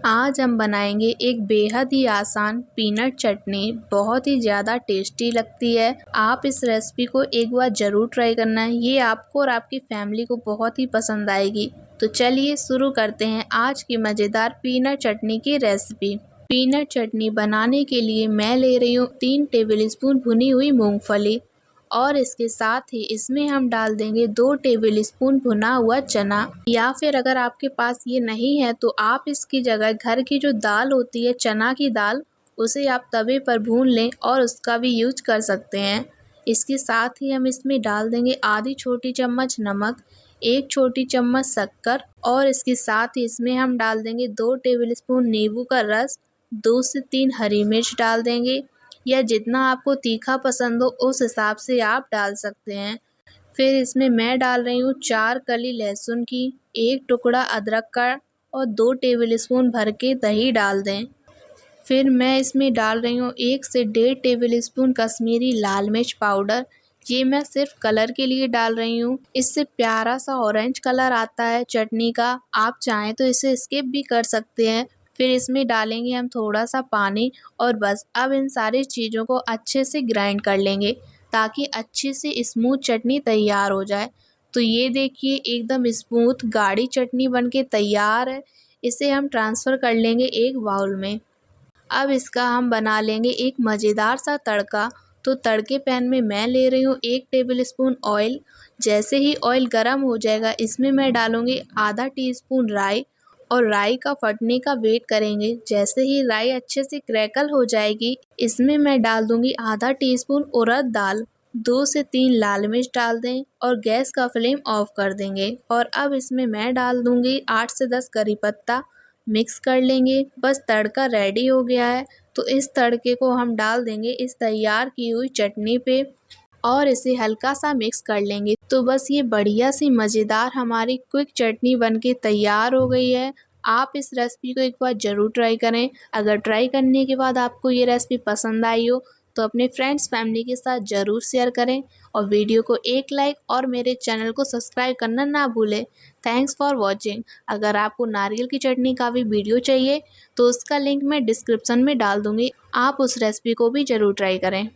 आज हम बनाएंगे एक बेहद ही आसान पीनट चटनी। बहुत ही ज़्यादा टेस्टी लगती है। आप इस रेसिपी को एक बार ज़रूर ट्राई करना है। ये आपको और आपकी फैमिली को बहुत ही पसंद आएगी। तो चलिए शुरू करते हैं आज की मज़ेदार पीनट चटनी की रेसिपी। पीनट चटनी बनाने के लिए मैं ले रही हूँ 3 टेबलस्पून भुनी हुई मूंगफली और इसके साथ ही इसमें हम डाल देंगे 2 टेबलस्पून भुना हुआ चना, या फिर अगर आपके पास ये नहीं है तो आप इसकी जगह घर की जो दाल होती है चना की दाल, उसे आप तवे पर भून लें और उसका भी यूज कर सकते हैं। इसके साथ ही हम इसमें डाल देंगे आधी छोटी चम्मच नमक, 1 छोटी चम्मच शक्कर और इसके साथ ही इसमें हम डाल देंगे 2 टेबलस्पून नींबू का रस, 2 से 3 हरी मिर्च डाल देंगे, या जितना आपको तीखा पसंद हो उस हिसाब से आप डाल सकते हैं। फिर इसमें मैं डाल रही हूँ 4 कली लहसुन की, 1 टुकड़ा अदरक का और 2 टेबलस्पून भर के दही डाल दें। फिर मैं इसमें डाल रही हूँ 1 से 1.5 टेबलस्पून कश्मीरी लाल मिर्च पाउडर। ये मैं सिर्फ कलर के लिए डाल रही हूँ। इससे प्यारा सा ऑरेंज कलर आता है चटनी का। आप चाहें तो इसे स्किप भी कर सकते हैं। फिर इसमें डालेंगे हम थोड़ा सा पानी और बस अब इन सारी चीज़ों को अच्छे से ग्राइंड कर लेंगे ताकि अच्छे से स्मूथ चटनी तैयार हो जाए। तो ये देखिए एकदम स्मूथ गाढ़ी चटनी बनके तैयार है। इसे हम ट्रांसफ़र कर लेंगे एक बाउल में। अब इसका हम बना लेंगे एक मज़ेदार सा तड़का। तो तड़के पैन में मैं ले रही हूँ 1 टेबलस्पून ऑयल। जैसे ही ऑयल गर्म हो जाएगा इसमें मैं डालूँगी आधा टीस्पून राई और राई का फटने का वेट करेंगे। जैसे ही राई अच्छे से क्रैकल हो जाएगी इसमें मैं डाल दूँगी आधा टीस्पून उड़द दाल, 2 से 3 लाल मिर्च डाल दें और गैस का फ्लेम ऑफ कर देंगे। और अब इसमें मैं डाल दूँगी 8 से 10 करी पत्ता, मिक्स कर लेंगे। बस तड़का रेडी हो गया है। तो इस तड़के को हम डाल देंगे इस तैयार की हुई चटनी पे और इसे हल्का सा मिक्स कर लेंगे। तो बस ये बढ़िया सी मज़ेदार हमारी क्विक चटनी बनके तैयार हो गई है। आप इस रेसिपी को एक बार ज़रूर ट्राई करें। अगर ट्राई करने के बाद आपको ये रेसिपी पसंद आई हो तो अपने फ्रेंड्स फैमिली के साथ ज़रूर शेयर करें और वीडियो को एक लाइक और मेरे चैनल को सब्सक्राइब करना ना भूलें। Thanks for watching. अगर आपको नारियल की चटनी का भी वीडियो चाहिए तो उसका लिंक मैं डिस्क्रिप्शन में डाल दूँगी। आप उस रेसिपी को भी ज़रूर ट्राई करें।